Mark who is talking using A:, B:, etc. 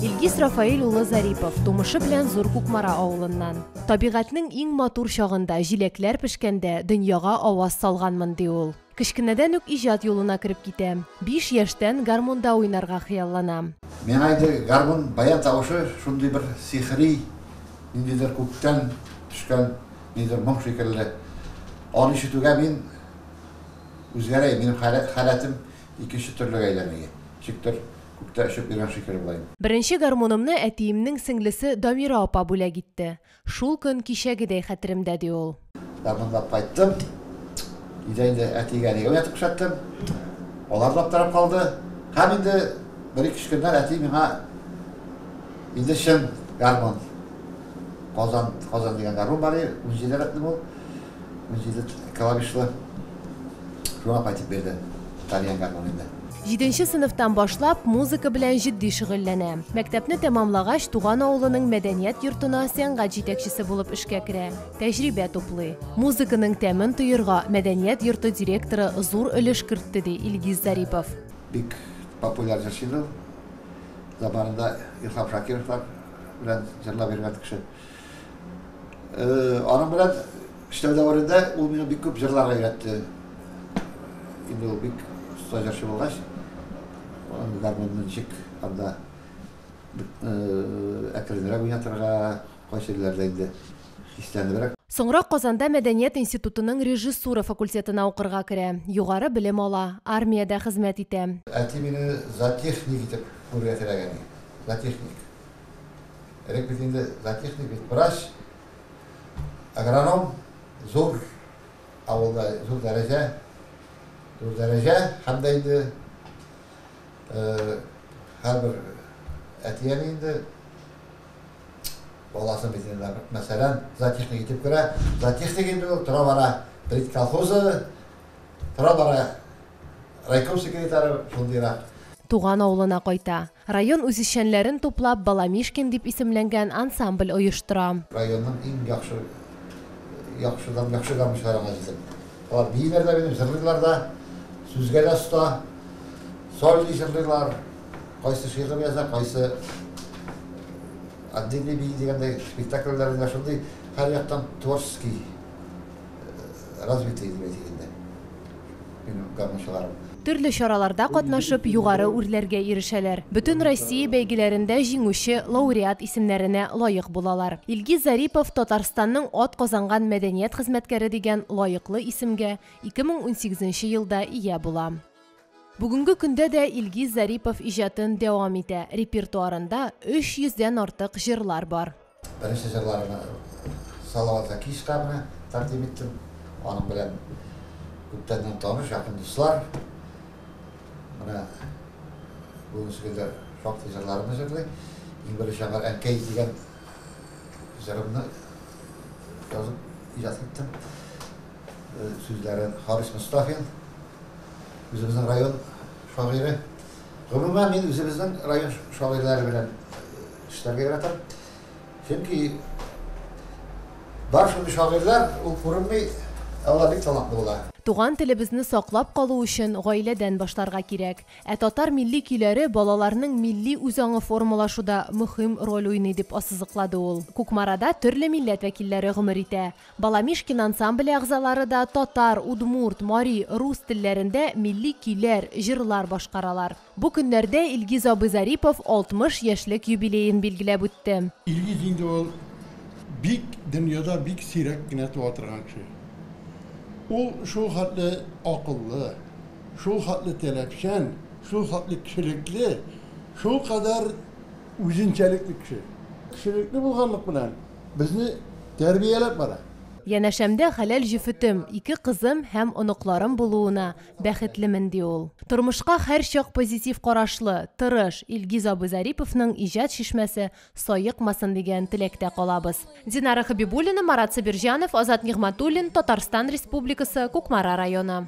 A: Илгиз Рафаил улы Зарипов тумышы белән Зур Кукмара авылыннан. Табигатьнең иң матур чагында җиләкләр пешкәндә дөньяга аваз салганмын ди ул. Кичкенәдән үк иҗат юлына кереп китәм. 5 яшьтән гармунда уйнарга хыялланам.
B: Мен айды гармун баян тавышы шундый бер сихри, ниндидер күктән төшкән, ниндидер моң шикелле. Аны ишетүгә мин үзгәрә, минем халәтем икенче төрлегә әйләнә. Чиктер күктә очып йөргән шикелле булайм.
A: Беренче гармунымны әтиемнең сеңлесе Дамира апа бүләк итте. Шул көн кичәгедәй хәтеремдә ди ул.
B: Гармунда кайттым. Идәндә әтигә уятып кушаттым. Алар да аптырап калды. Һәм инде бер-ике көннән әти миңа инде шым гармун. Казан дигән гармун бар иде, 17 рәтле бу. 17 клавишлы. Шуңа кайтып берде. Итальян гармун инде.
A: 7нче сыйныфтан башлап музыка белән җитди шөгыльләнә. Мәктәпне тәмамлагач туган авылының мәдәният йортына сәнгать җитәкчесе булып эшкә керә. Тәҗрибә туплый. Музыканың тәмен тоерга мәдәният йорты директоры зур өлеш кертте ди Илгиз Зарипов.
B: Бик популяр җырчы. Заманында Илһам Шакировлар белән җырлап йөргән кеше. Аның белән эшләү дәврендә ул мине бик күп җырларга өйрәтте. Инде ул бик җырчы булгач, гармунны ничек анда әкренрәк уйнатырга, кайсы җирләрдә инде хисләнебрәк.
A: Соңрак Казанда Мәдәният институтының режиссура факультетына укырга керә. Югары белем ала, армиядә хезмәт итә.
B: Әти мине зоотехник итеп күргәтелгән. Зоотехник. Бит инде зоотехник бит врач, агроном, зур авылда зур дәрәҗә һәм дә инде һәрбер әтияне инде баласын бит инде мәсәлән зоотехник итеп күрә. Зоотехник инде ул тора бара брит колхозы, тора бара райком секретары шундыйрак.
A: Туган авылына кайта. Район үзешчәннәрен туплап Баламишкин дип исемләнгән ансамбль оештыра.
B: Районның иң яхшыдан гармунчыларга җитеп. Алар бийләрдә минем җырлыйлар да, сүзгә дә оста, сольли җырлыйлар. Кайсы шигырь яза, кайсы отдельный бий дигәндәй спектакльләрдә шундый һәр яктан творческий развитие дигәндә. Минем гармунчыларым.
A: Төрле чараларда катнашып, югары үрләргә ирешәләр. Бөтен Россия бәйгеләрендә җиңүче, лауреат исемнәренә лаек булалар. Илгиз Зарипов Татарстанның ат казанган мәдәният хезмәткәре дигән лаеклы исемгә 2018 елда ия була. Бүгенге көндә дә Илгиз Зарипов иҗатын дәвам итә. Репертуарында 300дән артык җырлар бар.
B: Беренче җырларны Салават Закишканы тәкъдим иттем. Аның белән күптән таныш, якын дуслар. Менә бүгенге шактый җырларны җырлый. Иң беренче әнкәй дигән җырымны язып иҗат иттем. Сүзләрен Харис Мустафин, үзебезнең район шагыйре. Гомумән мин үзебезнең район шагыйрьләре белән эшләргә яратам. Чөнки бар шундый шагыйрьләр ул күренми, алар бик талантлы була.
A: Туган телебезне саклап калу өчен гаиләдән башларга кирәк. Татар милли көйләре балаларның милли үзаңы формалашуда мөһим роль уйный дип ассызыклады ул. Кукмарада төрле милләт вәкилләре гомер итә. Баламишкин ансамбле әгъзалары да татар, удмурт, мари, рус телләрендә милли көйләр, җырлар башкаралар. Бу көннәрдә Илгиз абый Зарипов 60 яшьлек юбилеен билгеләп үтте.
C: Илгиз инде ул бик дөньяда бик сирәк кенә туа торган кеше. Ул шул хәтле акыллы, шул хәтле таләпчән, шул хәтле кешелекле, шул кадәр үзенчәлекле кеше. Кешелекле булганлык белән безне тәрбияләп бара.
A: Янәшәмдә хәләл җифетем, 2 кызым һәм оныкларым булуына бәхетлемен ди ул. Тормышка һәр чак позитив карашлы, тырыш Илгиз абый Зариповның иҗат шишмәсе саекмасын дигән теләктә калабыз. Динара Хабибуллина, Марат Сабирҗанов, Азат Нигъмәтуллин, Татарстан Республикасы, Кукмара районы.